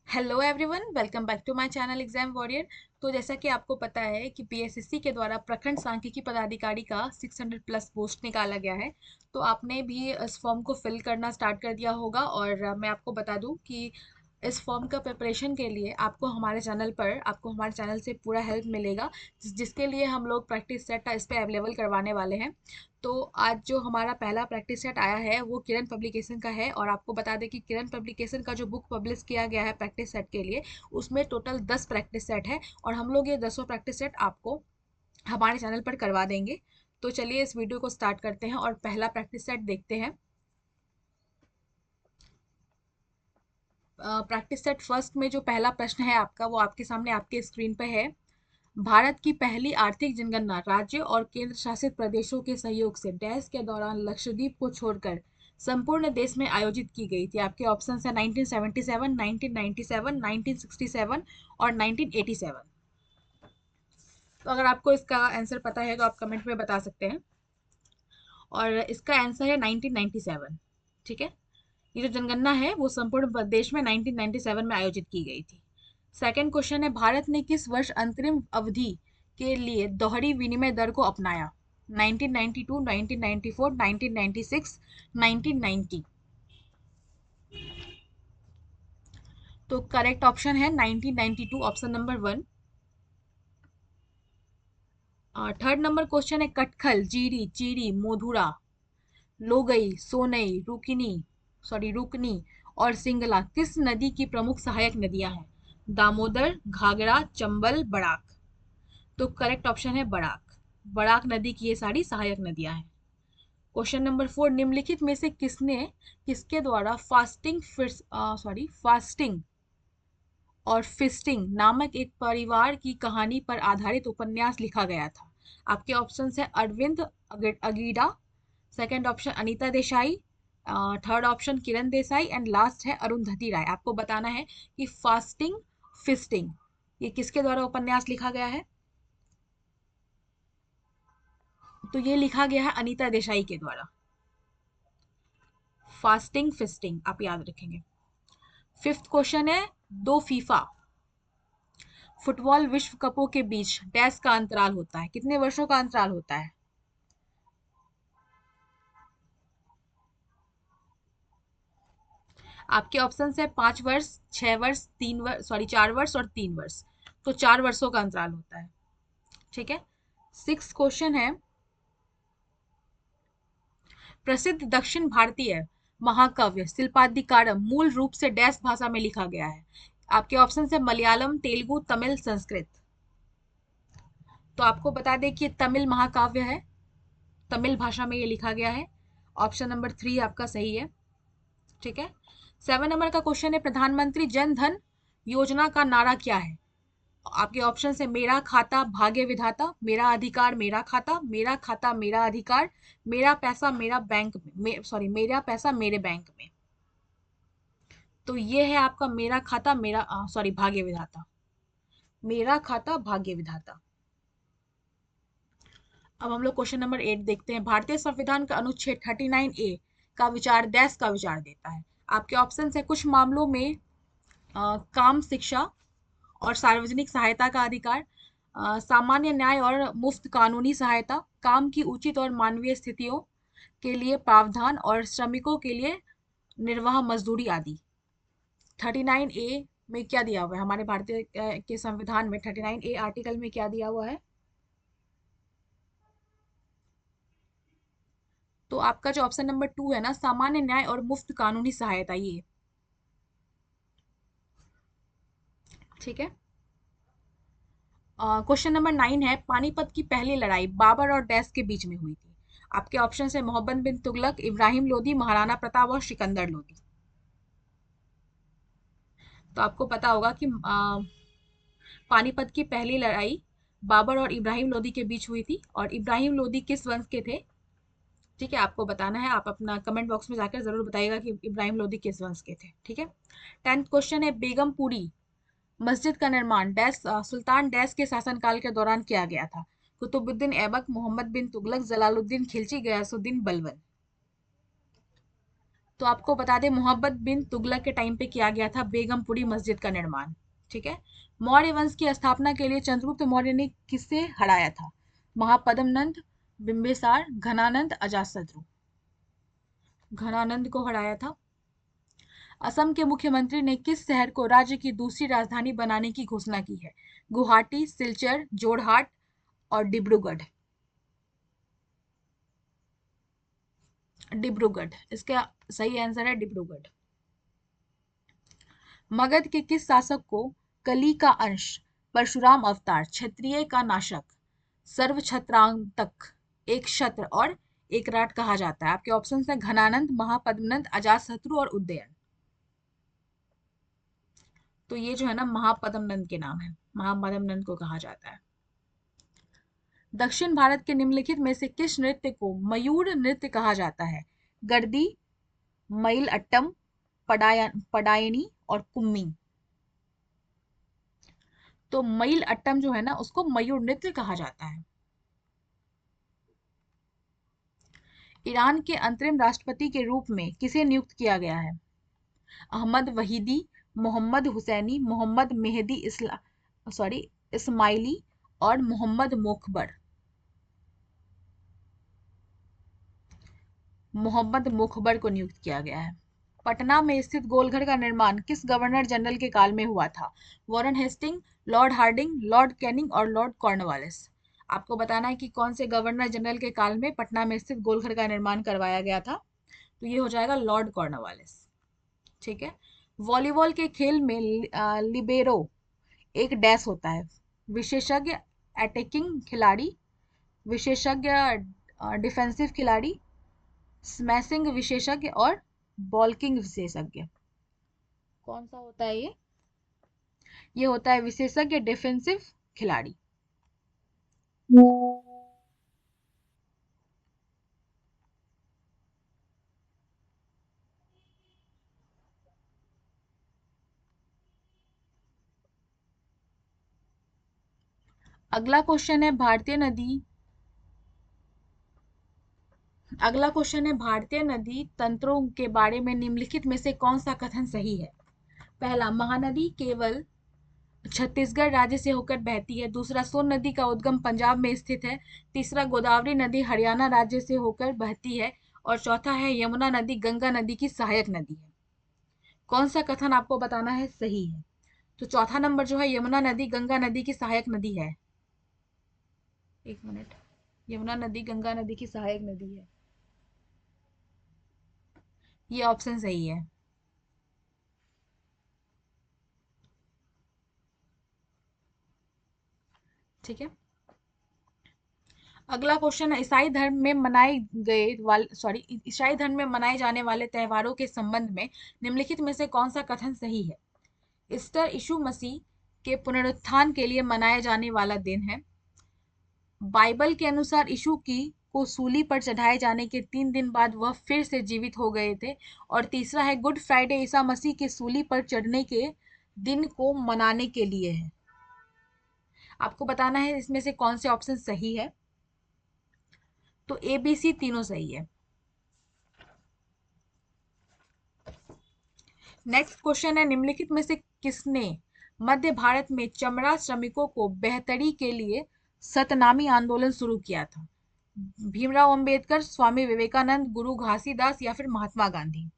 Hello everyone, welcome back to my channel exam warrior. तो जैसा कि आपको पता है कि पीएसएससी के द्वारा प्रखंड सांख्यिकी पदाधिकारी का 600 प्लस पोस्ट निकाला गया है। तो आपने भी इस फॉर्म को फिल करना स्टार्ट कर दिया होगा और मैं आपको बता दूं कि इस फॉर्म का प्रिपरेशन के लिए आपको हमारे चैनल से पूरा हेल्प मिलेगा, जिसके लिए हम लोग प्रैक्टिस सेट इस पे अवेलेबल करवाने वाले हैं। तो आज जो हमारा पहला प्रैक्टिस सेट आया है वो किरण पब्लिकेशन का है, और आपको बता दें कि किरण पब्लिकेशन का जो बुक पब्लिश किया गया है प्रैक्टिस सेट के लिए, उसमें टोटल 10 प्रैक्टिस सेट है और हम लोग ये 10 प्रैक्टिस सेट आपको हमारे चैनल पर करवा देंगे। तो चलिए इस वीडियो को स्टार्ट करते हैं और पहला प्रैक्टिस सेट देखते हैं। प्रैक्टिस सेट फर्स्ट में जो पहला प्रश्न है आपका, वो आपके सामने आपके स्क्रीन पे है। भारत की पहली आर्थिक जनगणना राज्य और केंद्र शासित प्रदेशों के सहयोग से डैश के दौरान लक्षद्वीप को छोड़कर संपूर्ण देश में आयोजित की गई थी। आपके ऑप्शन है 1977, 1997, 1967 और 1987। तो अगर आपको इसका आंसर पता है तो आप कमेंट में बता सकते हैं, और इसका आंसर है 1997। ठीक है, ये जो जनगणना है वो संपूर्ण देश में 1997 में आयोजित की गई थी। सेकंड क्वेश्चन है, भारत ने किस वर्ष अंतरिम अवधि के लिए दोहरी विनिमय दर को अपनाया? 1992, 1994, 1996, 1990। तो करेक्ट ऑप्शन है 1992, option number 1। Third number question है, कटखल, जीरी, चीरी, मोधुरा, लोगई, सोनई, रुकनी और सिंगला किस नदी की प्रमुख सहायक नदियां हैं? दामोदर, घाघरा, चंबल, बड़ाक। तो करेक्ट ऑप्शन है बड़ाक। बड़ाक नदी की ये सारी सहायक नदियां हैं। क्वेश्चन नंबर 4, निम्नलिखित में से किसके द्वारा फास्टिंग और फिस्टिंग नामक एक परिवार की कहानी पर आधारित उपन्यास लिखा गया था? आपके ऑप्शन है अरविंद अगीडा, second option Anita Desai, third option Kiran Desai and last है अरुंधति राय। आपको बताना है कि फास्टिंग फिस्टिंग ये किसके द्वारा उपन्यास लिखा गया है? तो ये लिखा गया है अनीता देसाई के द्वारा। फास्टिंग फिस्टिंग आप याद रखेंगे। फिफ्थ क्वेश्चन है, दो फीफा फुटबॉल विश्व कपों के बीच डैश का अंतराल होता है? कितने वर्षों का अंतराल होता है? आपके ऑप्शन है 5 वर्ष, 6 वर्ष, 4 वर्ष और 3 वर्ष। तो 4 वर्षों का अंतराल होता है। ठीक है। सिक्स क्वेश्चन है, प्रसिद्ध दक्षिण भारतीय महाकाव्य शिल्पाधिकारम मूल रूप से डैश भाषा में लिखा गया है? आपके ऑप्शन है मलयालम, तेलुगु, तमिल, संस्कृत। तो आपको बता दें कि ये तमिल महाकाव्य है, तमिल भाषा में ये लिखा गया है। ऑप्शन नंबर 3 आपका सही है। ठीक है। 7 नंबर का क्वेश्चन है, प्रधानमंत्री जन धन योजना का नारा क्या है? आपके ऑप्शन है मेरा खाता भाग्य विधाता, मेरा अधिकार मेरा खाता, मेरा खाता मेरा अधिकार, मेरा पैसा मेरा बैंक में, मेरा पैसा मेरे बैंक में। तो ये है आपका मेरा खाता मेरा भाग्य विधाता, मेरा खाता भाग्य विधाता। अब हम लोग क्वेश्चन नंबर 8 देखते हैं। भारतीय संविधान का अनुच्छेद 39A का विचार डैश का विचार देता है? आपके ऑप्शन है कुछ मामलों में काम, शिक्षा और सार्वजनिक सहायता का अधिकार, सामान्य न्याय और मुफ्त कानूनी सहायता, काम की उचित और मानवीय स्थितियों के लिए प्रावधान और श्रमिकों के लिए निर्वाह मजदूरी आदि। 39A में क्या दिया हुआ है हमारे भारतीय के संविधान में? 39A आर्टिकल में क्या दिया हुआ है? तो आपका जो ऑप्शन नंबर 2 है ना, सामान्य न्याय और मुफ्त कानूनी सहायता, ये। ठीक है। क्वेश्चन नंबर 9 है, पानीपत की पहली लड़ाई बाबर और डैश के बीच में हुई थी? आपके ऑप्शन है मोहम्मद बिन तुगलक, इब्राहिम लोदी, महाराणा प्रताप और सिकंदर लोदी। तो आपको पता होगा कि पानीपत की पहली लड़ाई बाबर और इब्राहिम लोदी के बीच हुई थी, और इब्राहिम लोदी किस वंश के थे? ठीक है, आपको बताना है। आप अपना कमेंट बॉक्स में जाकर जरूर बताइएगा कि इब्राहिम लोदी किस वंश के थे। ठीक है। 10th क्वेश्चन है, बेगमपुरी मस्जिद का निर्माण डैश सुल्तान डैश के शासनकाल के दौरान किया गया था? कुतुबुद्दीन ऐबक, मोहम्मद बिन तुगलक, जलालुद्दीन खिलजी, गयासुद्दीन बलबन। तो आपको बता दें मोहम्मद बिन तुगलक के टाइम पे किया गया था बेगमपुरी मस्जिद का निर्माण। ठीक है। मौर्य वंश की स्थापना के लिए चंद्रगुप्त मौर्य ने किसे हराया था? महापद्मनंद, बिंबिसार, घनानंद, अजातशत्रु। घनानंद को हराया था। असम के मुख्यमंत्री ने किस शहर को राज्य की दूसरी राजधानी बनाने की घोषणा की है? गुवाहाटी, सिलचर, जोरहाट और डिब्रूगढ़। डिब्रूगढ़ इसका सही आंसर है, डिब्रूगढ़। मगध के किस शासक को कली का अंश, परशुराम अवतार, क्षत्रिय का नाशक, सर्वछत्रांतक, एक क्षत्र और एक राट कहा जाता है? आपके ऑप्शन है घनानंद, महापद्मनंद, अजातशत्रु और उदयन। तो ये जो है ना महापद्मनंद के नाम है, महापद्मनंद को कहा जाता है। दक्षिण भारत के निम्नलिखित में से किस नृत्य को मयूर नृत्य कहा जाता है? गर्दी, मईल अट्टम, पडायनी और कुम्मी। तो मईल अट्टम जो है ना उसको मयूर नृत्य कहा जाता है। ईरान के अंतरिम राष्ट्रपति के रूप में किसे नियुक्त किया गया है? अहमद वहीदी, मोहम्मद हुसैनी, मोहम्मद मेहदी इस्माइली और मोहम्मद मोखबर। मोहम्मद मुखबर को नियुक्त किया गया है। पटना में स्थित गोलघर का निर्माण किस गवर्नर जनरल के काल में हुआ था? Warren Hasting, Lord Harding, Lord Canning और लॉर्ड कॉर्नवालिस। आपको बताना है कि कौन से गवर्नर जनरल के काल में पटना में स्थित गोलघर का निर्माण करवाया गया था। तो ये हो जाएगा लॉर्ड कॉर्नवालिस। ठीक है। वॉलीबॉल के खेल में लिबेरो एक डैश होता है? विशेषज्ञ अटैकिंग खिलाड़ी, विशेषज्ञ डिफेंसिव खिलाड़ी, स्मैशिंग विशेषज्ञ और बॉल्किंग विशेषज्ञ। कौन सा होता है ये होता है विशेषज्ञ डिफेंसिव खिलाड़ी। अगला क्वेश्चन है भारतीय नदी अगला क्वेश्चन है भारतीय नदी तंत्रों के बारे में निम्नलिखित में से कौन सा कथन सही है? पहला, महानदी केवल छत्तीसगढ़ राज्य से होकर बहती है। दूसरा, सोन नदी का उद्गम पंजाब में स्थित है। तीसरा, गोदावरी नदी हरियाणा राज्य से होकर बहती है। और चौथा है यमुना नदी गंगा नदी की सहायक नदी है। कौन सा कथन आपको बताना है सही है? तो चौथा नंबर जो है यमुना नदी गंगा नदी की सहायक नदी है। एक मिनट, यमुना नदी गंगा नदी की सहायक नदी है, ये ऑप्शन सही है। ठीक है। अगला क्वेश्चन है ईसाई धर्म में मनाए जाने वाले त्योहारों के संबंध में निम्नलिखित में से कौन सा कथन सही है? ईस्टर यीशु मसीह के पुनरुत्थान के लिए मनाया जाने वाला दिन है। बाइबल के अनुसार यीशु की को सूली पर चढ़ाए जाने के 3 दिन बाद वह फिर से जीवित हो गए थे। और तीसरा है गुड फ्राइडे ईसा मसीह के सूली पर चढ़ने के दिन को मनाने के लिए है। आपको बताना है इसमें से कौन से ऑप्शन सही है। तो ए बी सी तीनों सही है। नेक्स्ट क्वेश्चन है निम्नलिखित में से किसने मध्य भारत में चमड़ा श्रमिकों को बेहतरी के लिए सतनामी आंदोलन शुरू किया था? भीमराव अंबेडकर, स्वामी विवेकानंद, गुरु घासीदास या फिर महात्मा गांधी।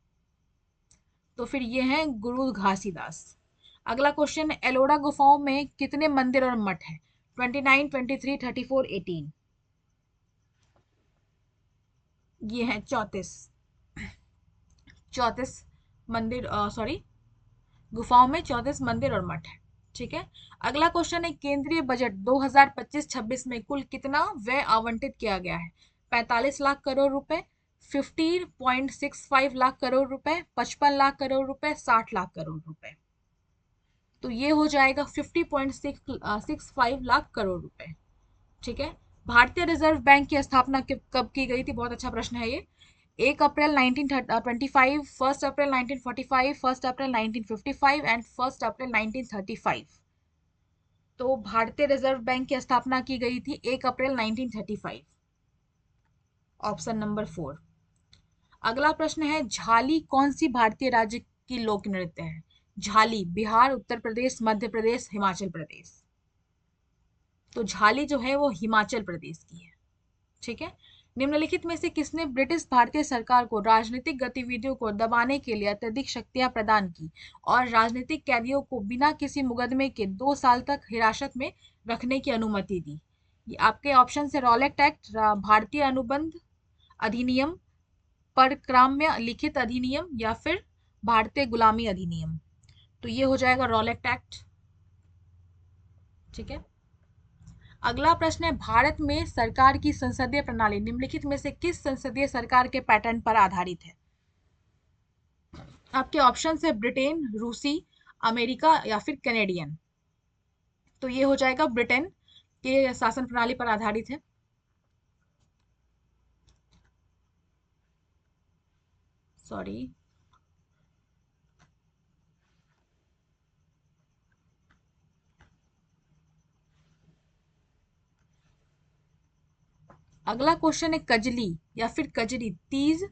तो फिर ये हैं गुरु घासीदास। अगला क्वेश्चन, एलोरा गुफाओं में कितने मंदिर और मठ है? 29, 23, 34, 18। ये है 34। 34 मंदिर, सॉरी, गुफाओं में 34 मंदिर और मठ है। ठीक है। अगला क्वेश्चन है केंद्रीय बजट 2025-26 में कुल कितना व्यय आवंटित किया गया है? 45 लाख करोड़ रुपए, 50.65 लाख करोड़ रुपए, 55 लाख करोड़ रुपए, 60 लाख करोड़ रुपए। तो ये हो जाएगा 50.65 लाख करोड़ रुपए। ठीक है। भारतीय रिजर्व बैंक की स्थापना कब की गई थी? बहुत अच्छा प्रश्न है ये। 1 अप्रैल 1925, 1 अप्रैल 1945, 1 अप्रैल 1955 एंड 1 अप्रैल 1935। तो भारतीय रिजर्व बैंक की स्थापना की गई थी 1 अप्रैल 1935। Option number 4। अगला प्रश्न है, झाली कौन सी भारतीय राज्य की लोक नृत्य है? झाली बिहार, उत्तर प्रदेश, मध्य प्रदेश, हिमाचल प्रदेश। तो झाली जो है वो हिमाचल प्रदेश की है। ठीक है। निम्नलिखित में से किसने ब्रिटिश भारतीय सरकार को राजनीतिक गतिविधियों को दबाने के लिए अत्यधिक शक्तियां प्रदान की और राजनीतिक कैदियों को बिना किसी मुकदमे के 2 साल तक हिरासत में रखने की अनुमति दी? ये आपके ऑप्शन है, रॉलेट एक्ट, भारतीय अनुबंध अधिनियम, परक्राम्य लिखित अधिनियम, या फिर भारतीय गुलामी अधिनियम। तो ये हो जाएगा रॉलेट एक्ट। ठीक है। अगला प्रश्न है, भारत में सरकार की संसदीय प्रणाली निम्नलिखित में से किस संसदीय सरकार के पैटर्न पर आधारित है? आपके ऑप्शन है, ब्रिटेन, रूसी, अमेरिका, या फिर कैनेडियन। तो ये हो जाएगा ब्रिटेन के शासन प्रणाली पर आधारित है। सॉरी। अगला क्वेश्चन है, कजली या फिर कजरी तीज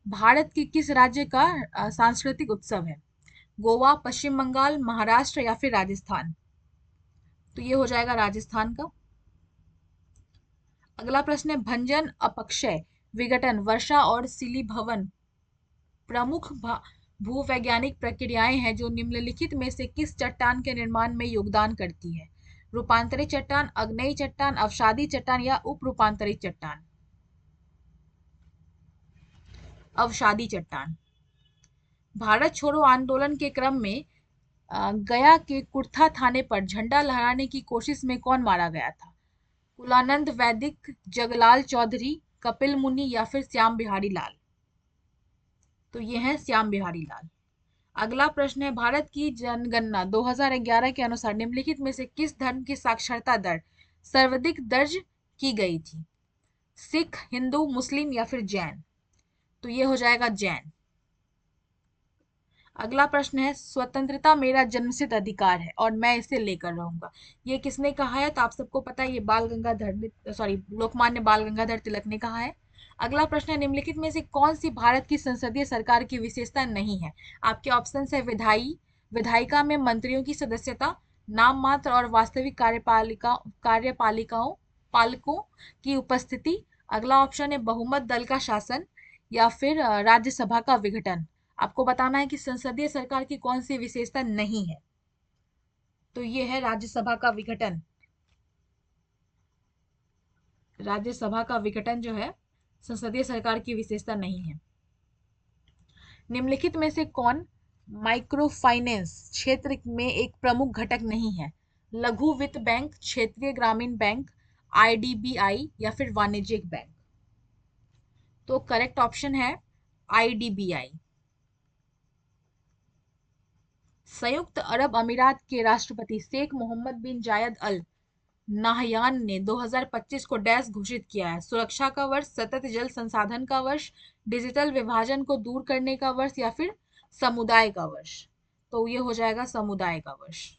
भारत के किस राज्य का सांस्कृतिक उत्सव है? गोवा, पश्चिम बंगाल, महाराष्ट्र, या फिर राजस्थान। तो ये हो जाएगा राजस्थान का। अगला प्रश्न है, भंजन, अपक्षय, विघटन, वर्षा और सीलीभवन प्रमुख भूवैज्ञानिक प्रक्रियाएं हैं जो निम्नलिखित में से किस चट्टान के निर्माण में योगदान करती है? रूपांतरित चट्टान, अग्नेयी चट्टान, अवसादी चट्टान, या उप रूपांतरित चट्टान। अवसादी चट्टान। भारत छोड़ो आंदोलन के क्रम में गया के कुर्था थाने पर झंडा लहराने की कोशिश में कौन मारा गया था? कुलानंद वैदिक, जगलाल चौधरी, कपिल मुनि, या फिर श्याम बिहारी लाल। तो ये है श्याम बिहारी लाल। अगला प्रश्न है, भारत की जनगणना 2011 के अनुसार निम्नलिखित में से किस धर्म की साक्षरता दर सर्वाधिक दर्ज की गई थी? सिख, हिंदू, मुस्लिम, या फिर जैन। तो ये हो जाएगा जैन। अगला प्रश्न है, स्वतंत्रता मेरा जन्मसिद्ध अधिकार है और मैं इसे लेकर रहूंगा। ये किसने कहा है? तो आप सबको पता है, ये बाल गंगाधर सॉरी लोकमान्य बाल गंगाधर तिलक ने कहा है। अगला प्रश्न है, निम्नलिखित में से कौन सी भारत की संसदीय सरकार की विशेषता नहीं है? आपके ऑप्शन है, विधायिका में मंत्रियों की सदस्यता, नाम मात्र और वास्तविक कार्यपालिकाओं पालकों की उपस्थिति। अगला ऑप्शन है, बहुमत दल का शासन, या फिर राज्यसभा का विघटन। आपको बताना है कि संसदीय सरकार की कौन सी विशेषता नहीं है। तो ये है राज्यसभा का विघटन। राज्यसभा का विघटन जो है संसदीय सरकार की विशेषता नहीं है। निम्नलिखित में से कौन माइक्रो फाइनेंस क्षेत्र में एक प्रमुख घटक नहीं है? लघु वित्त बैंक, क्षेत्रीय ग्रामीण बैंक, आईडीबीआई, या फिर वाणिज्यिक बैंक। तो करेक्ट ऑप्शन है आईडीबीआई। संयुक्त अरब अमीरात के राष्ट्रपति शेख मोहम्मद बिन जायद अल नाहयान ने 2025 को डैश घोषित किया है? सुरक्षा का वर्ष, सतत जल संसाधन का वर्ष, डिजिटल विभाजन को दूर करने का वर्ष, या फिर समुदाय का वर्ष। तो ये हो जाएगा समुदाय का वर्ष।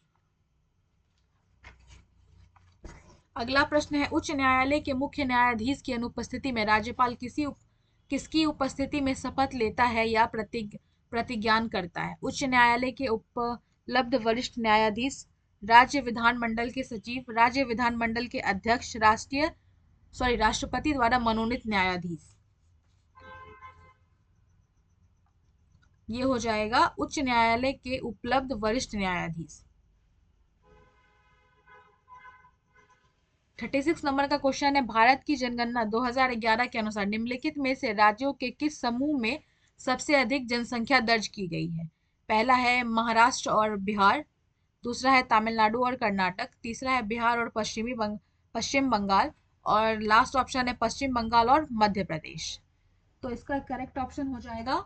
अगला प्रश्न है, उच्च न्यायालय के मुख्य न्यायाधीश की अनुपस्थिति में राज्यपाल किसकी उपस्थिति में शपथ लेता है या प्रतिज्ञान करता है? उच्च न्यायालय के उपलब्ध वरिष्ठ न्यायाधीश, राज्य विधानमंडल के सचिव, राज्य विधानमंडल के अध्यक्ष, राष्ट्रपति द्वारा मनोनीत न्यायाधीश। ये हो जाएगा उच्च न्यायालय के उपलब्ध वरिष्ठ न्यायाधीश। 36 नंबर का क्वेश्चन है, भारत की जनगणना 2011 के अनुसार निम्नलिखित में से राज्यों के किस समूह में सबसे अधिक जनसंख्या दर्ज की गई है? पहला है महाराष्ट्र और बिहार, दूसरा है तमिलनाडु और कर्नाटक, तीसरा है बिहार और पश्चिम बंगाल, और लास्ट ऑप्शन है पश्चिम बंगाल और मध्य प्रदेश। तो इसका करेक्ट ऑप्शन हो जाएगा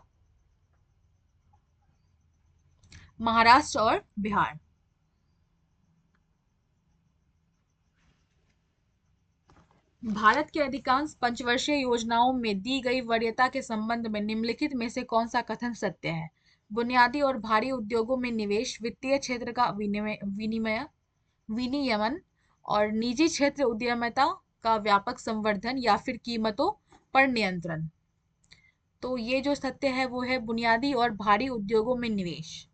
महाराष्ट्र और बिहार। भारत के अधिकांश पंचवर्षीय योजनाओं में दी गई वरीयता के संबंध में निम्नलिखित में से कौन सा कथन सत्य है? बुनियादी और भारी उद्योगों में निवेश, वित्तीय क्षेत्र का विनियमन, और निजी क्षेत्र उद्यमिता का व्यापक संवर्धन, या फिर कीमतों पर नियंत्रण। तो ये जो तथ्य है वो है बुनियादी और भारी उद्योगों में निवेश।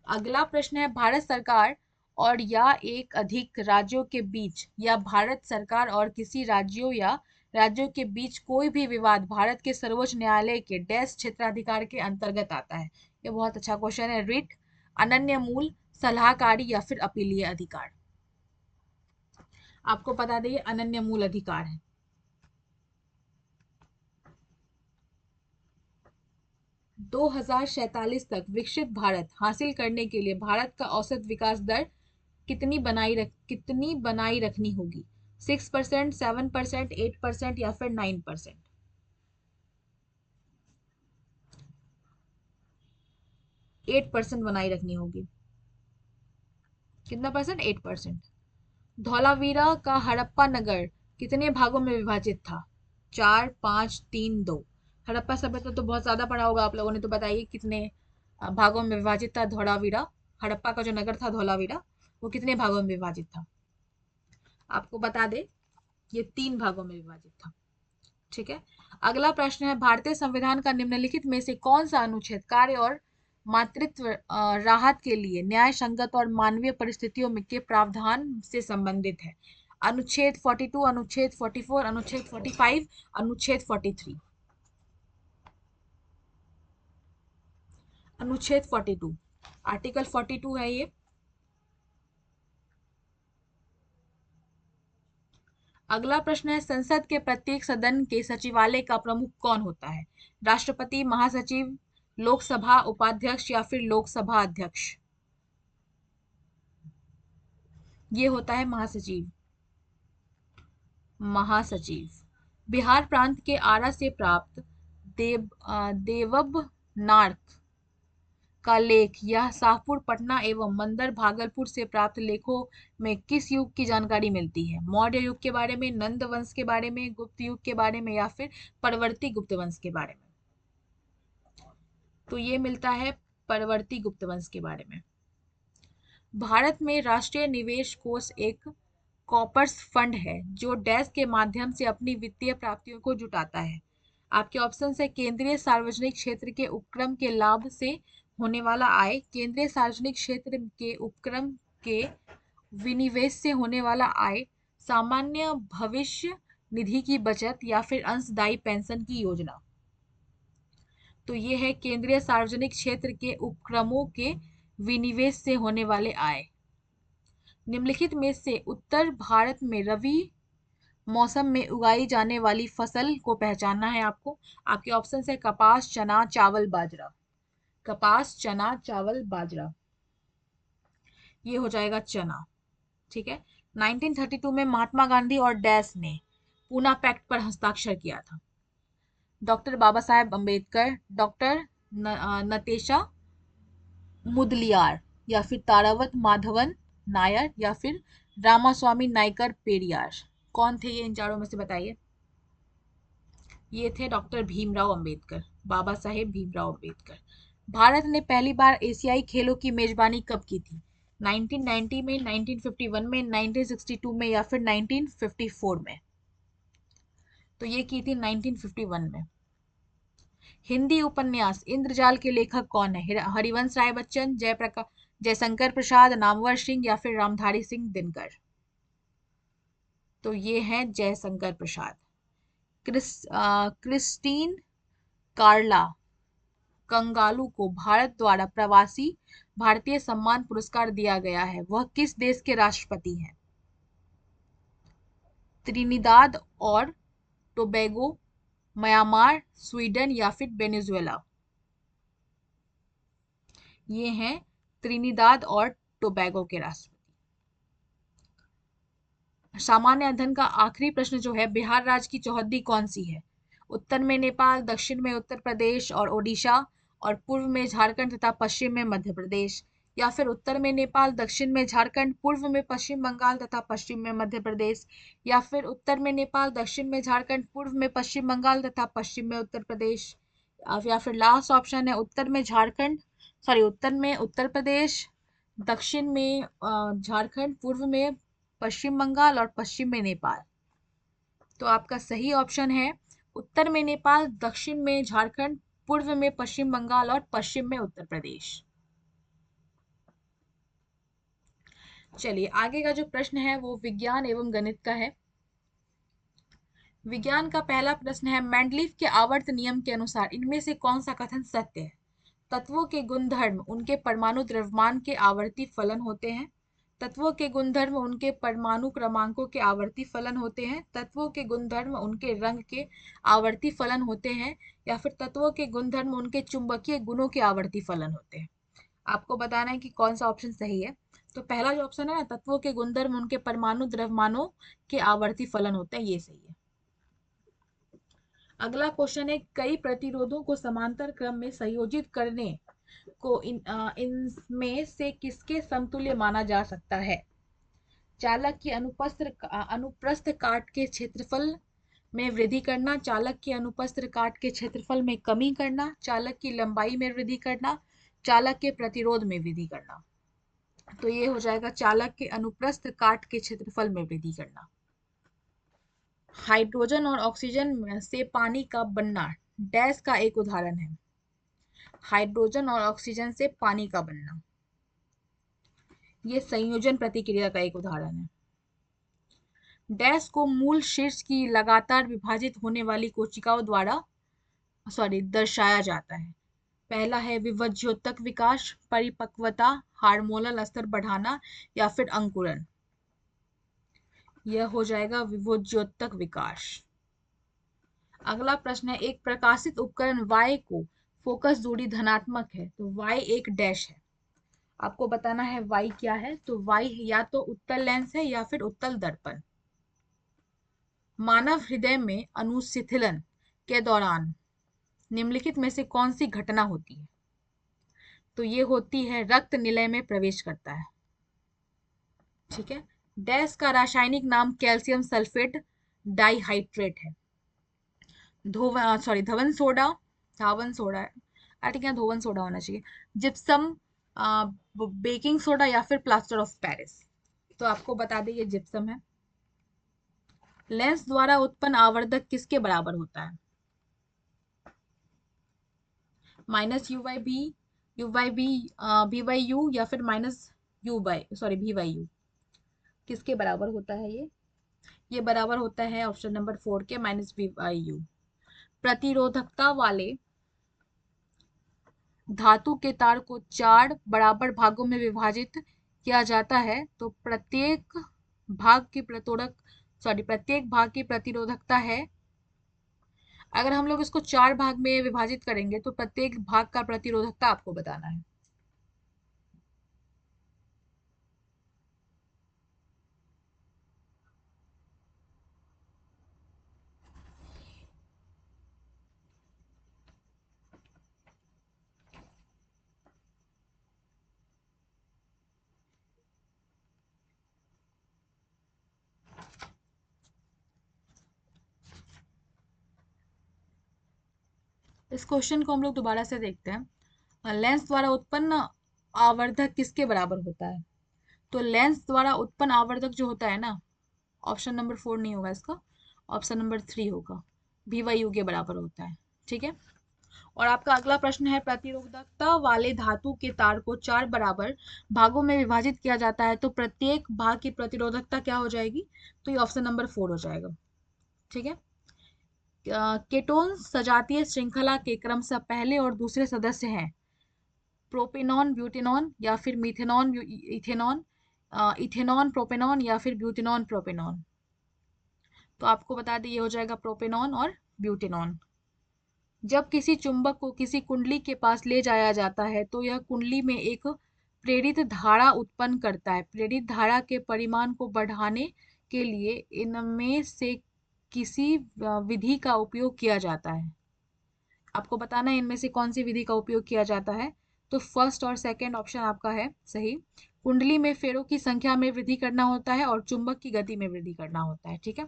अगला प्रश्न है भारत सरकार और या एक अधिक राज्यों के बीच या भारत सरकार और किसी राज्यों या राज्यों के बीच कोई भी विवाद भारत के सर्वोच्च न्यायालय के डैश क्षेत्राधिकार के अंतर्गत आता है। ये बहुत अच्छा क्वेश्चन है। रिट, अनन्य मूल, सलाहकारी या फिर अपीलीय अधिकार। आपको बता दें अनन्य मूल अधिकार है। 2047 तक विकसित भारत हासिल करने के लिए भारत का औसत विकास दर कितनी बनाई रखनी होगी? 6%, 7%, 8% या फिर 9%? 8% बनाई रखनी होगी। कितना परसेंट? 8%। धौलावीरा का हड़प्पा नगर कितने भागों में विभाजित था? 4, 5, 3, 2। हड़प्पा सभ्यता तो बहुत ज्यादा पढ़ा होगा आप लोगों ने, तो बताइए कितने भागों में विभाजित था धौलावीरा? हड़प्पा का जो नगर था धौलावीरा, वो कितने भागों में विभाजित था? आपको बता दे, ये 3 भागों में विभाजित था। ठीक है। अगला प्रश्न है भारतीय संविधान का निम्नलिखित में से कौन सा अनुच्छेद कार्य और मातृत्व राहत के लिए न्याय संगत और मानवीय परिस्थितियों में के प्रावधान से संबंधित है? अनुच्छेद 42, अनुच्छेद 44, अनुच्छेद 45, अनुच्छेद 43? अनुच्छेद 42, आर्टिकल 42 है ये। अगला प्रश्न है संसद के प्रत्येक सदन के सचिवालय का प्रमुख कौन होता है? राष्ट्रपति, महासचिव, लोकसभा उपाध्यक्ष या फिर लोकसभा अध्यक्ष? ये होता है महासचिव। महासचिव। बिहार प्रांत के आरा से प्राप्त देवबनार्क का लेख यह शाहपुर पटना एवं मंदर भागलपुर से प्राप्त लेखों में किस युग की जानकारी मिलती है? मौर्य युग के बारे में, नंद वंश के बारे में, गुप्त युग के बारे में या फिर परवर्ती गुप्त वंश के बारे में? तो ये मिलता है परवर्ती गुप्त वंश के बारे में। भारत में राष्ट्रीय निवेश कोष एक कॉर्पस फंड है जो डैश के माध्यम से अपनी वित्तीय प्राप्तियों को जुटाता है। आपके ऑप्शन है केंद्रीय सार्वजनिक क्षेत्र के उपक्रम के लाभ से होने वाला आय, केंद्रीय सार्वजनिक क्षेत्र के उपक्रम के विनिवेश से होने वाला आय, सामान्य भविष्य निधि की बचत या फिर अंशदायी पेंशन की योजना। तो ये है केंद्रीय सार्वजनिक क्षेत्र के उपक्रमों के विनिवेश से होने वाले आय। निम्नलिखित में से उत्तर भारत में रवि मौसम में उगाई जाने वाली फसल को पहचानना है आपको। आपके ऑप्शन है कपास, चना, चावल, बाजरा। कपास, चना, चावल, बाजरा। ये हो जाएगा चना। ठीक है। 1932 में महात्मा गांधी और डैश ने पूना पैक्ट पर हस्ताक्षर किया था? डॉक्टर बाबा साहेब अम्बेडकर, डॉक्टर नतेशा मुदलियार या फिर तारावत माधवन नायर या फिर रामास्वामी नायकर पेरियार? कौन थे ये इन चारों में से बताइए? ये थे डॉक्टर भीमराव अंबेडकर, बाबा साहेब भीमराव अंबेडकर। भारत ने पहली बार एशियाई खेलों की मेजबानी कब की थी? 1990 में, 1951 में, 1962 में या फिर 1954 में? तो ये की थी 1951 में। हिंदी उपन्यास इंद्रजाल के लेखक कौन है? हरिवंश राय बच्चन, जयप्रकाश, जयशंकर प्रसाद, नामवर सिंह या फिर रामधारी सिंह दिनकर? तो ये है जयशंकर प्रसाद। क्रिस्टीन कार्ला कंगालू को भारत द्वारा प्रवासी भारतीय सम्मान पुरस्कार दिया गया है, वह किस देश के राष्ट्रपति हैं? त्रिनिदाद और टोबैगो, म्यांमार, स्वीडन या फिर वेनेजुएला? ये हैं त्रिनिदाद और टोबैगो के राष्ट्रपति। सामान्य अध्ययन का आखिरी प्रश्न जो है, बिहार राज्य की चौहद्दी कौन सी है? उत्तर में नेपाल, दक्षिण में उत्तर प्रदेश और ओडिशा और पूर्व में झारखंड तथा पश्चिम में मध्य प्रदेश? या फिर उत्तर में नेपाल, दक्षिण में झारखंड, पूर्व में पश्चिम बंगाल तथा पश्चिम में मध्य प्रदेश? या फिर उत्तर में नेपाल, दक्षिण में झारखंड, पूर्व में पश्चिम बंगाल तथा पश्चिम में उत्तर प्रदेश? या फिर लास्ट ऑप्शन है उत्तर में झारखंड, सॉरी उत्तर में उत्तर प्रदेश, दक्षिण में झारखंड, पूर्व में पश्चिम बंगाल और पश्चिम में नेपाल? तो आपका सही ऑप्शन है उत्तर में नेपाल, दक्षिण में झारखंड, पूर्व में पश्चिम बंगाल और पश्चिम में उत्तर प्रदेश। चलिए आगे का जो प्रश्न है वो विज्ञान एवं गणित का है। विज्ञान का पहला प्रश्न है, मेंडलीफ के आवर्त नियम के अनुसार इनमें से कौन सा कथन सत्य है? तत्वों के गुणधर्म उनके परमाणु द्रव्यमान के आवर्ती फलन होते हैं। तत्वों के गुणधर्म उनके परमाणु क्रमांकों के आवर्ती फलन होते हैं। तत्वों के गुणधर्म उनके रंग के आवर्ती फलन होते हैं, या फिर तत्वों के गुणधर्म उनके चुंबकीय गुणों के आवर्ती फलन होते हैं। आपको बताना है कि कौन सा ऑप्शन सही है। तो पहला जो ऑप्शन है ना, तत्वों के गुणधर्म उनके परमाणु द्रव्यमानों के आवर्ती फलन होते हैं, ये सही है। अगला क्वेश्चन है, कई प्रतिरोधों को समांतर क्रम में संयोजित करने को इनमें से किसके समतुल्य माना जा सकता है? चालक की अनुप्रस्थ काट के क्षेत्रफल में वृद्धि करना, चालक की अनुप्रस्थ काट के क्षेत्रफल में कमी करना, चालक की लंबाई में वृद्धि करना, चालक के प्रतिरोध में वृद्धि करना। तो ये हो जाएगा चालक के अनुप्रस्थ काट के क्षेत्रफल में वृद्धि करना। हाइड्रोजन और ऑक्सीजन से पानी का बनना डैश का एक उदाहरण है। हाइड्रोजन और ऑक्सीजन से पानी का बनना, ये संयोजन प्रतिक्रिया का एक उदाहरण है। डैश को मूल शीर्ष की लगातार विभाजित होने वाली कोशिकाओं द्वारा दर्शाया जाता है। पहला है विभज्योतक विकास, परिपक्वता, हार्मोनल स्तर बढ़ाना या फिर अंकुरन। यह हो जाएगा विभज्योतक विकास। अगला प्रश्न है, एक प्रकाशित उपकरण Y को फोकस दूरी धनात्मक है तो Y एक डैश है। आपको बताना है Y क्या है। तो Y या तो उत्तल लेंस है या फिर उत्तल दर्पण। मानव हृदय में अनुशीतलन के दौरान निम्नलिखित में से कौन सी घटना होती है? तो ये होती है रक्त निलय में प्रवेश करता है। ठीक है। डैश का रासायनिक नाम कैल्शियम सल्फेट डाइहाइड्रेट है। Dhawan soda, Dhawan soda, I think यहाँ धोवन सोडा होना चाहिए, जिप्सम, बेकिंग सोडा या फिर प्लास्टर ऑफ पेरिस। तो आपको बता दें ये जिप्सम है। लेंस द्वारा उत्पन्न आवर्धक किसके बराबर होता है? Minus u by b, u by b, b by u या फिर minus u by b by u. किसके बराबर होता है ये बराबर होता है ऑप्शन नंबर 4 के माइनस बी बाई यू। प्रतिरोधकता वाले धातु के तार को 4 बराबर भागों में विभाजित किया जाता है तो प्रत्येक भाग की प्रतिरोधकता है। अगर हम लोग इसको 4 भाग में विभाजित करेंगे तो प्रत्येक भाग का प्रतिरोधकता आपको बताना है। इस क्वेश्चन को हम लोग दोबारा से देखते हैं। लेंस द्वारा उत्पन्न आवर्धक किसके बराबर होता है? तो लेंस द्वारा उत्पन्न आवर्धक जो होता है ना, ऑप्शन नंबर 4 नहीं होगा इसका, ऑप्शन नंबर 3 होगा, भी वाई यू के बराबर होता है। ठीक है। और आपका अगला प्रश्न है, प्रतिरोधकता वाले धातु के तार को 4 बराबर भागों में विभाजित किया जाता है तो प्रत्येक भाग की प्रतिरोधकता क्या हो जाएगी? तो ये ऑप्शन नंबर 4 हो जाएगा। ठीक है। केटोन सजातीय श्रृंखला के क्रमशः पहले और दूसरे सदस्य हैं प्रोपेनॉन, ब्यूटेनॉन या फिर मिथेनॉन, इथेनॉन, इथेनॉन प्रोपेनॉन या फिर ब्यूटेनॉन प्रोपेनॉन। तो आपको बता दें ये हो जाएगा प्रोपेनॉन और ब्यूटेनॉन। जब किसी चुंबक को किसी कुंडली के पास ले जाया जाता है तो यह कुंडली में एक प्रेरित धारा उत्पन्न करता है। प्रेरित धारा के परिमाण को बढ़ाने के लिए इनमें से किसी विधि का उपयोग किया जाता है। आपको बताना है इनमें से कौन सी विधि का उपयोग किया जाता है। तो फर्स्ट और सेकंड ऑप्शन आपका है सही। कुंडली में फेरों की संख्या में वृद्धि करना होता है और चुंबक की गति में वृद्धि करना होता है। ठीक है।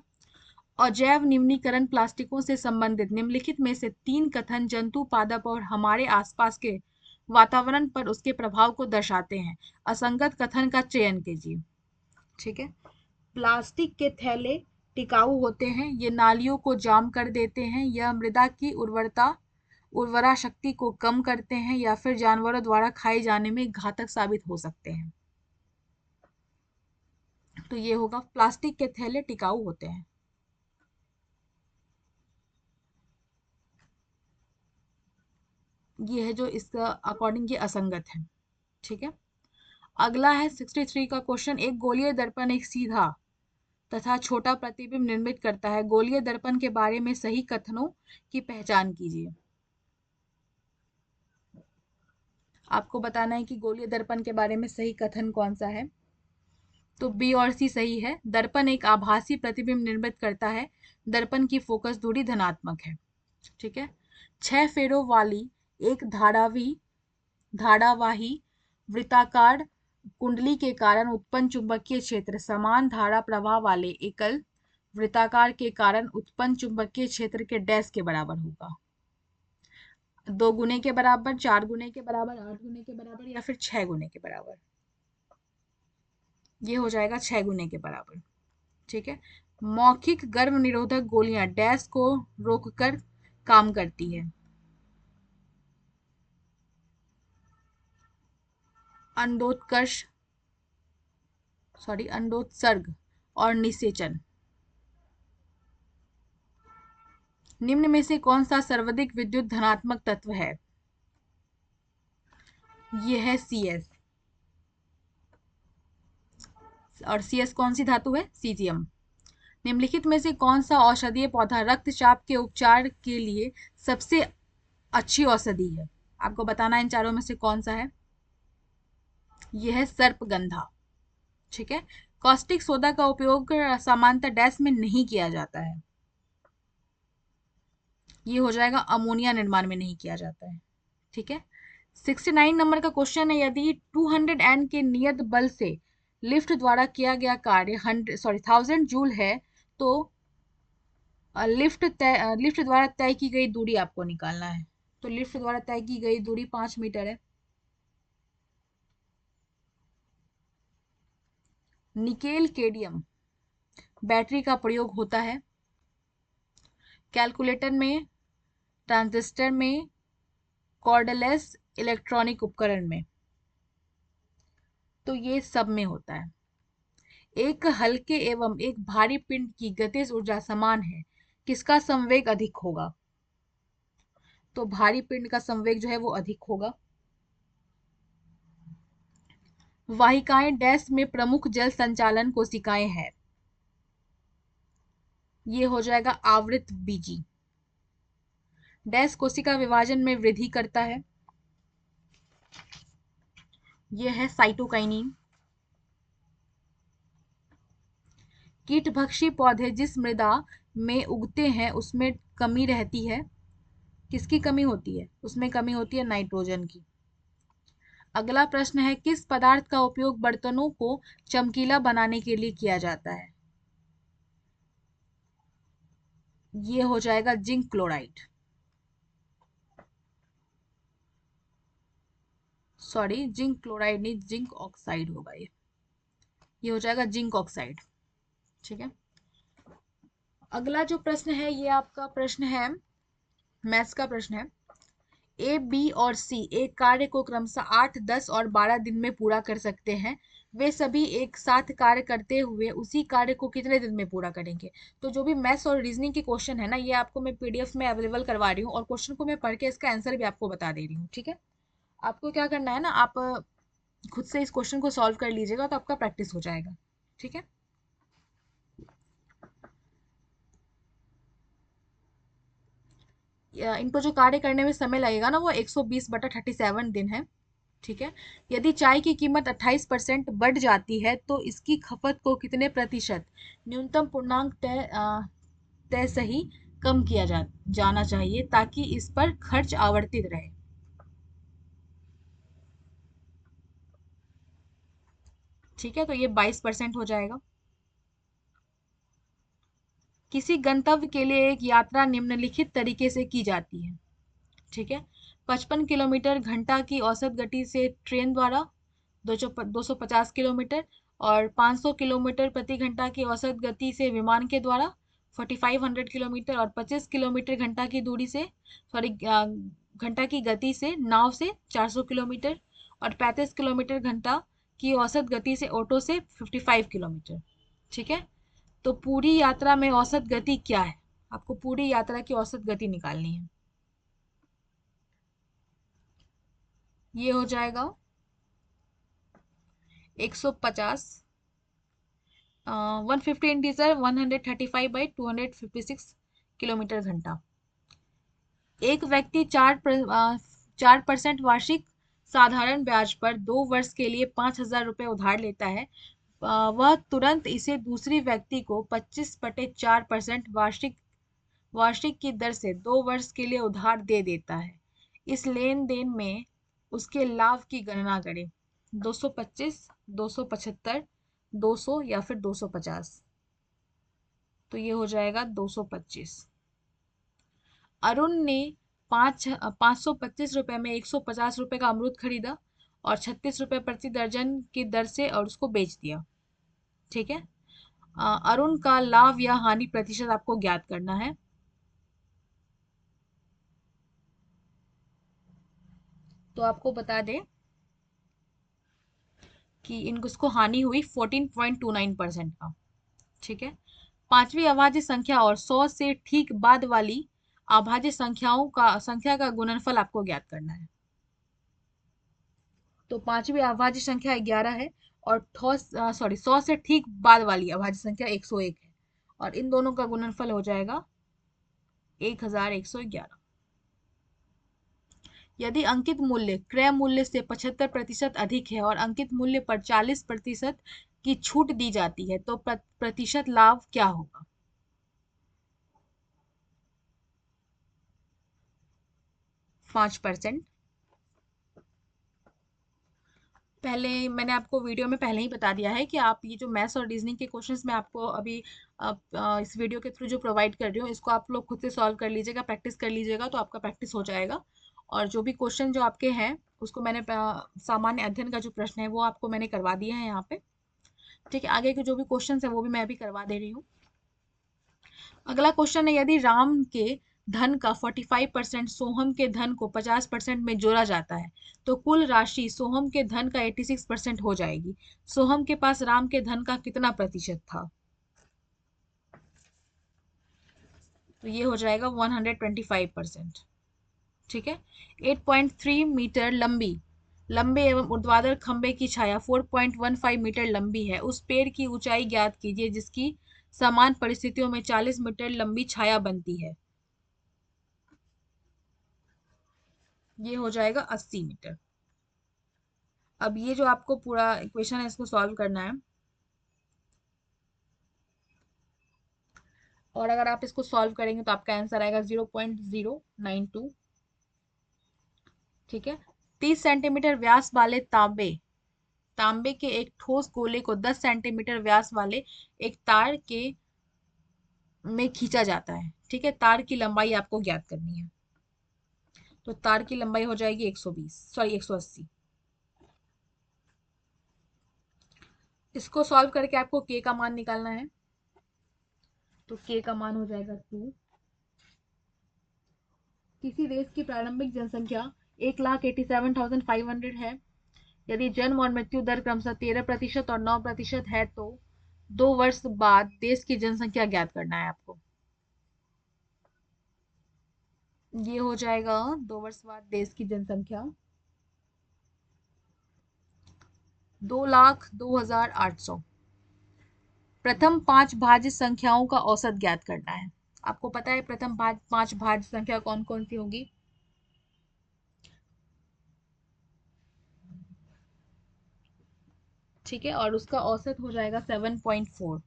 अजैव निम्नीकरण प्लास्टिकों से संबंधित निम्नलिखित में से 3 कथन जंतु, पादप और हमारे आसपास के वातावरण पर उसके प्रभाव को दर्शाते हैं। असंगत कथन का चयन कीजिए। ठीक है। प्लास्टिक के थैले टिकाऊ होते हैं, ये नालियों को जाम कर देते हैं, यह मृदा की उर्वरा शक्ति को कम करते हैं, या फिर जानवरों द्वारा खाए जाने में घातक साबित हो सकते हैं। तो ये होगा, प्लास्टिक के थैले टिकाऊ होते हैं। ये है जो इसका अकॉर्डिंग ये असंगत है। ठीक है, अगला है 63 का क्वेश्चन। एक गोलीय दर्पण एक सीधा तथा छोटा प्रतिबिंब निर्मित करता है। गोलीय दर्पण के बारे में सही कथनों की पहचान कीजिए। आपको बताना है कि गोलीय दर्पण के बारे में सही कथन कौन सा है। तो बी और सी सही है। दर्पण एक आभासी प्रतिबिंब निर्मित करता है। दर्पण की फोकस दूरी धनात्मक है। ठीक है, 6 फेरों वाली एक धारावाही वृत्ताकार कुंडली के कारण उत्पन्न चुंबकीय क्षेत्र समान धारा प्रवाह वाले एकल वृत्ताकार के कारण उत्पन्न चुंबकीय क्षेत्र के डैश के बराबर होगा। 2 गुने के बराबर, 4 गुने के बराबर, 8 गुने के बराबर, या फिर 6 गुने के बराबर। ये हो जाएगा 6 गुने के बराबर। ठीक है, मौखिक गर्भ निरोधक गोलियां डैश को रोककर काम करती है। अंडोत्सर्ग और निषेचन। निम्न में से कौन सा सर्वाधिक विद्युत धनात्मक तत्व है? ये है CS। और CS कौन सी धातु है? सीजियम। निम्नलिखित में से कौन सा औषधीय पौधा रक्तचाप के उपचार के लिए सबसे अच्छी औषधि है? आपको बताना है इन चारों में से कौन सा है। यह है सर्पगंधा। ठीक है, कॉस्टिक सोडा का उपयोग सामान्यतः डैश में नहीं किया जाता है। ये हो जाएगा, अमोनिया निर्माण में नहीं किया जाता है। ठीक है, 69 नंबर का क्वेश्चन है। यदि 200 N के नियत बल से लिफ्ट द्वारा किया गया कार्य 1000 जूल है, तो लिफ्ट द्वारा तय की गई दूरी आपको निकालना है। तो लिफ्ट द्वारा तय की गई दूरी 5 मीटर है। निकेल केडियम बैटरी का प्रयोग होता है कैलकुलेटर में, ट्रांजिस्टर में, कॉर्डलेस इलेक्ट्रॉनिक उपकरण में। तो ये सब में होता है। एक हल्के एवं एक भारी पिंड की गतिज ऊर्जा समान है, किसका संवेग अधिक होगा? तो भारी पिंड का संवेग जो है वो अधिक होगा। वाहिकाएं डैश में प्रमुख जल संचालन कोशिकाएं हैं। ये हो जाएगा आवृत बीजी। डैश कोशिका विभाजन में वृद्धि करता है। यह है साइटोकाइनिन। कीटभक्षी पौधे जिस मृदा में उगते हैं उसमें कमी रहती है। किसकी कमी होती है? उसमें कमी होती है नाइट्रोजन की। अगला प्रश्न है, किस पदार्थ का उपयोग बर्तनों को चमकीला बनाने के लिए किया जाता है? ये हो जाएगा zinc chloride. Sorry, zinc chloride नहीं, जिंक ऑक्साइड होगा ये हो जाएगा जिंक ऑक्साइड। ठीक है, अगला जो प्रश्न है ये आपका प्रश्न है, मैथ्स का प्रश्न है। ए, बी और सी एक कार्य को क्रमशः 8, 10 और 12 दिन में पूरा कर सकते हैं। वे सभी एक साथ कार्य करते हुए उसी कार्य को कितने दिन में पूरा करेंगे? तो जो भी मैथ्स और रीजनिंग के क्वेश्चन है ना, ये आपको मैं PDF में अवेलेबल करवा रही हूँ, और क्वेश्चन को मैं पढ़ के इसका आंसर भी आपको बता दे रही हूँ। ठीक है, आपको क्या करना है ना, आप खुद से इस क्वेश्चन को सॉल्व कर लीजिएगा तो आपका प्रैक्टिस हो जाएगा। ठीक है, इनको जो कार्य करने में समय लगेगा ना वो 120/37 दिन है। ठीक है, यदि चाय की कीमत 28% बढ़ जाती है तो इसकी खपत को कितने प्रतिशत न्यूनतम पूर्णांक तय सही कम किया जाना चाहिए ताकि इस पर खर्च आवर्तित रहे? ठीक है, तो ये 22% हो जाएगा। किसी गंतव्य के लिए एक यात्रा निम्नलिखित तरीके से की जाती है। ठीक है, 55 किलोमीटर घंटा की औसत गति से ट्रेन द्वारा, 250 किलोमीटर, और 500 किलोमीटर प्रति घंटा की औसत गति से विमान के द्वारा, 4500 किलोमीटर और 25 किलोमीटर घंटा की दूरी से, सॉरी, घंटा की गति से नाव से 400 किलोमीटर, और 35 किलोमीटर घंटा की औसत गति से ऑटो से 55 किलोमीटर। ठीक है, तो पूरी यात्रा में औसत गति क्या है? आपको पूरी यात्रा की औसत गति निकालनी है। ये हो जाएगा 150, 150 इंटीजर 135 बाई 256 किलोमीटर घंटा। एक व्यक्ति 4% वार्षिक साधारण ब्याज पर 2 वर्ष के लिए 5,000 रुपये उधार लेता है। वह तुरंत इसे दूसरी व्यक्ति को 25/4% वार्षिक वार्षिक की दर से 2 वर्ष के लिए उधार दे देता है। इस लेन देन में उसके लाभ की गणना करें। 225, 275, 200 या फिर 250। तो ये हो जाएगा 225। अरुण ने 525 रुपए में 150 रुपए का अमरूद खरीदा और 36 रुपए प्रति दर्जन की दर से और उसको बेच दिया। ठीक है, अरुण का लाभ या हानि प्रतिशत आपको ज्ञात करना है। तो आपको बता दें कि इसको हानि हुई 14.29% का। ठीक है, पांचवी अभाज्य संख्या और 100 से ठीक बाद वाली अभाज्य संख्या का गुणनफल आपको ज्ञात करना है। तो पांचवी अभाज्य संख्या 11 है और 100 से ठीक बाद वाली अभाज्य संख्या 101 है, और इन दोनों का गुणनफल हो जाएगा 1111। यदि अंकित मूल्य क्रय मूल्य से 75% अधिक है और अंकित मूल्य पर 40% की छूट दी जाती है तो प्रतिशत लाभ क्या होगा? 5%। पहले मैंने आपको वीडियो में पहले ही बता दिया है कि आप ये जो मैथ्स और रीजनिंग के क्वेश्चंस मैं आपको अभी इस वीडियो के थ्रू जो प्रोवाइड कर रही हूँ, इसको आप लोग खुद से सॉल्व कर लीजिएगा, प्रैक्टिस कर लीजिएगा, तो आपका प्रैक्टिस हो जाएगा। और जो भी क्वेश्चन जो आपके हैं उसको मैंने सामान्य अध्ययन का जो प्रश्न है वो आपको मैंने करवा दिया है यहाँ पे। ठीक है, आगे के जो भी क्वेश्चन है वो भी मैं अभी करवा दे रही हूँ। अगला क्वेश्चन है, यदि राम के धन का 45% सोहम के धन को 50% में जोड़ा जाता है तो कुल राशि सोहम के धन का 86% हो जाएगी। सोहम के पास राम के धन का कितना प्रतिशत था? तो ये हो जाएगा 125%। ठीक है, 8.3 मीटर लंबे एवं ऊर्ध्वाधर खंबे की छाया 4.15 मीटर लंबी है। उस पेड़ की ऊंचाई ज्ञात कीजिए जिसकी समान परिस्थितियों में 40 मीटर लंबी छाया बनती है। ये हो जाएगा 80 मीटर। अब ये जो आपको पूरा इक्वेशन है इसको सॉल्व करना है, और अगर आप इसको सॉल्व करेंगे तो आपका आंसर आएगा 0.092। ठीक है, 30 सेंटीमीटर व्यास वाले तांबे के एक ठोस गोले को 10 सेंटीमीटर व्यास वाले एक तार के में खींचा जाता है। ठीक है, तार की लंबाई आपको ज्ञात करनी है। तो तार की लंबाई हो जाएगी 180। इसको सॉल्व करके आपको के का मान निकालना है। तो के का मान हो जाएगा 2। किसी देश की प्रारंभिक जनसंख्या 1,87,500 है। यदि जन्म और मृत्यु दर क्रमशः 13% और 9% है तो 2 वर्ष बाद देश की जनसंख्या ज्ञात करना है आपको। ये हो जाएगा 2 वर्ष बाद देश की जनसंख्या 2,02,800। प्रथम 5 भाज्य संख्याओं का औसत ज्ञात करना है। आपको पता है प्रथम 5 भाज्य संख्या कौन कौन सी होगी? ठीक है, और उसका औसत हो जाएगा 7.4।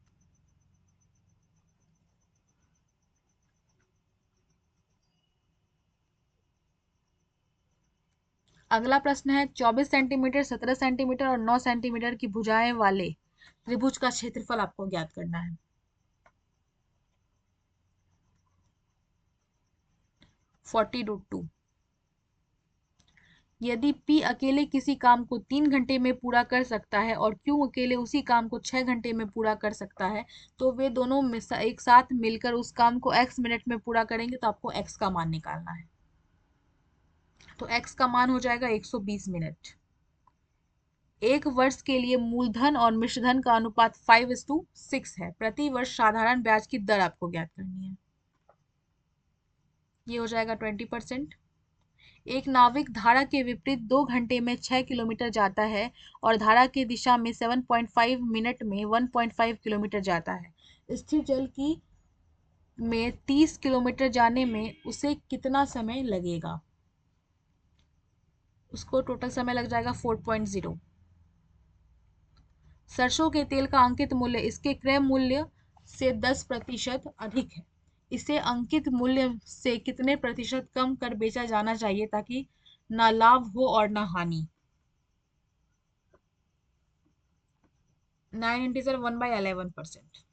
अगला प्रश्न है, 24 सेंटीमीटर, 17 सेंटीमीटर और 9 सेंटीमीटर की भुजाएं वाले त्रिभुज का क्षेत्रफल आपको ज्ञात करना है। 40√2। यदि P अकेले किसी काम को 3 घंटे में पूरा कर सकता है और Q अकेले उसी काम को 6 घंटे में पूरा कर सकता है, तो वे दोनों एक साथ मिलकर उस काम को x मिनट में पूरा करेंगे, तो आपको x का मान निकालना है। तो x का मान हो जाएगा 120 मिनट। एक वर्ष के लिए मूलधन और मिश्रधन का अनुपात 5:6 है। प्रति वर्ष साधारण ब्याज की दर आपको ज्ञात करनी है। ये हो जाएगा 20%। एक नाविक धारा के विपरीत 2 घंटे में 6 किलोमीटर जाता है और धारा की दिशा में 7.5 मिनट में 1.5 किलोमीटर जाता है। स्थिर जल की में 30 किलोमीटर जाने में उसे कितना समय लगेगा? उसको टोटल समय लग जाएगा 4.0। सरसों के तेल का अंकित मूल्य इसके क्रय मूल्य से 10% अधिक है। इसे अंकित मूल्य से कितने प्रतिशत कम कर बेचा जाना चाहिए ताकि ना लाभ हो और ना हानि? 9 इंटीजर 1/11%।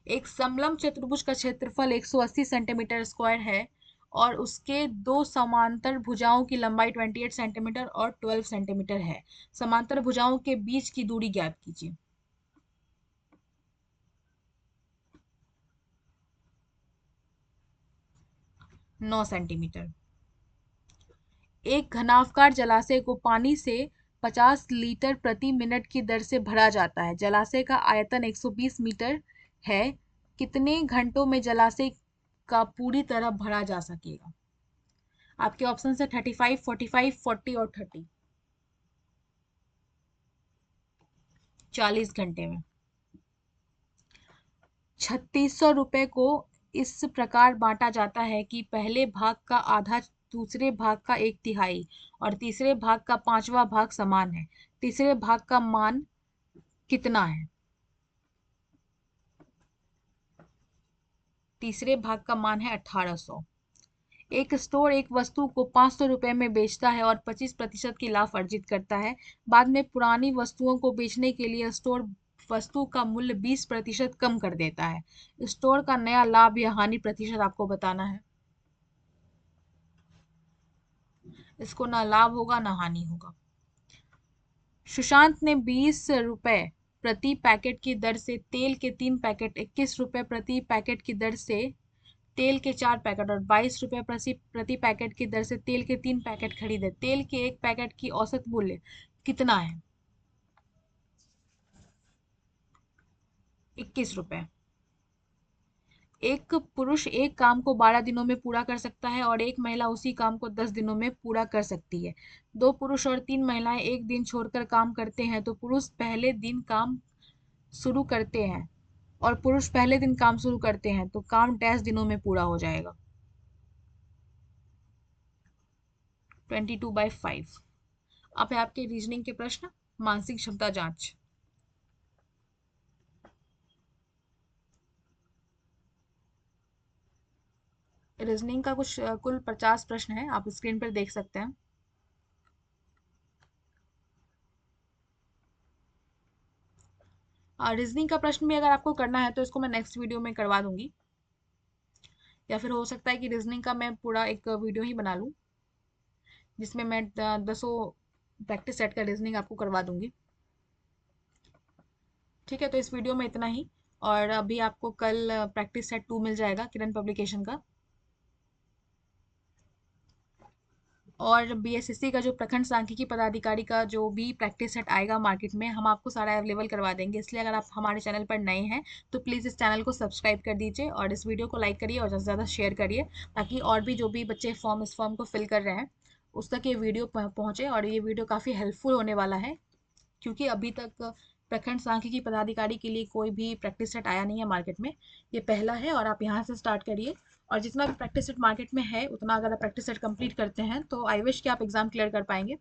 एक समलंब चतुर्भुज का क्षेत्रफल 180 सेंटीमीटर स्क्वायर है और उसके दो समांतर भुजाओं की लंबाई 28 सेंटीमीटर और 12 सेंटीमीटर है। समांतर भुजाओं के बीच की दूरी ज्ञात कीजिए। 9 सेंटीमीटर। एक घनाफकार जलाशय को पानी से 50 लीटर प्रति मिनट की दर से भरा जाता है। जलाशय का आयतन 120 मीटर है। कितने घंटों में जलाशय का पूरी तरह भरा जा सकेगा? आपके ऑप्शन है 35, 45, 40 और 30। 40 घंटे में। 3600 रुपए को इस प्रकार बांटा जाता है कि पहले भाग का आधा दूसरे भाग का 1/3 और तीसरे भाग का 5वां भाग समान है। तीसरे भाग का मान कितना है? तीसरे भाग का मान है 1800। एक स्टोर एक वस्तु को 500 रुपए में बेचता है और 25% की लाभ अर्जित करता है। बाद में पुरानी वस्तुओं को बेचने के लिए स्टोर वस्तु का मूल्य 20% कम कर देता है। स्टोर का नया लाभ या हानि प्रतिशत आपको बताना है। इसको ना लाभ होगा ना हानि होगा। सुशांत ने 20 रुपए प्रति पैकेट की दर से तेल के 3 पैकेट, 21 रुपए प्रति पैकेट की दर से तेल के 4 पैकेट और 22 रुपए प्रति पैकेट की दर से तेल के 3 पैकेट खरीदे। तेल के एक पैकेट की औसत मूल्य कितना है? 21 रुपए। एक पुरुष एक काम को 12 दिनों में पूरा कर सकता है और एक महिला उसी काम को 10 दिनों में पूरा कर सकती है। 2 पुरुष और 3 महिलाएं एक दिन छोड़कर काम करते हैं तो पुरुष पहले दिन काम शुरू करते हैं और पुरुष पहले दिन काम शुरू करते हैं तो काम डैश दिनों में पूरा हो जाएगा? 22/5। अब है आपके रीजनिंग के प्रश्न। मानसिक क्षमता जांच। रीजनिंग का कुछ कुल 50 प्रश्न है, आप स्क्रीन पर देख सकते हैं। रीजनिंग का प्रश्न भी अगर आपको करना है तो इसको मैं नेक्स्ट वीडियो में करवा दूंगी, या फिर हो सकता है कि रीजनिंग का मैं पूरा एक वीडियो ही बना लूँ जिसमें मैं 10 प्रैक्टिस सेट का रीजनिंग आपको करवा दूंगी। ठीक है, तो इस वीडियो में इतना ही। और अभी आपको कल प्रैक्टिस सेट 2 मिल जाएगा किरण पब्लिकेशन का। और बीएसएससी का जो प्रखंड सांख्यिकी पदाधिकारी का जो भी प्रैक्टिस सेट आएगा मार्केट में, हम आपको सारा अवेलेबल करवा देंगे। इसलिए अगर आप हमारे चैनल पर नए हैं तो प्लीज़ इस चैनल को सब्सक्राइब कर दीजिए और इस वीडियो को लाइक करिए और ज़्यादा से ज़्यादा शेयर करिए, ताकि और भी जो भी बच्चे इस फॉर्म को फिल कर रहे हैं उस तक ये वीडियो पहुँचे। और ये वीडियो काफ़ी हेल्पफुल होने वाला है, क्योंकि अभी तक प्रखंड सांख्यिकी पदाधिकारी के लिए कोई भी प्रैक्टिस सेट आया नहीं है मार्केट में। ये पहला है और आप यहाँ से स्टार्ट करिए। और जितना भी प्रैक्टिस सेट मार्केट में है उतना अगर आप प्रैक्टिस सेट कंप्लीट करते हैं तो आई विश कि आप एग्जाम क्लियर कर पाएंगे।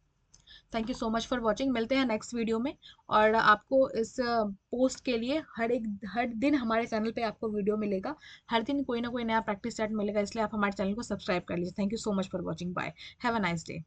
Thank you so much for watching. मिलते हैं नेक्स्ट वीडियो में। और आपको इस पोस्ट के लिए हर दिन हमारे चैनल पे आपको वीडियो मिलेगा। हर दिन कोई ना कोई नया प्रैक्टिस सेट मिलेगा, इसलिए आप हमारे चैनल को सब्सक्राइब कर लीजिए। Thank you so much for watching. Bye. Have a nice day.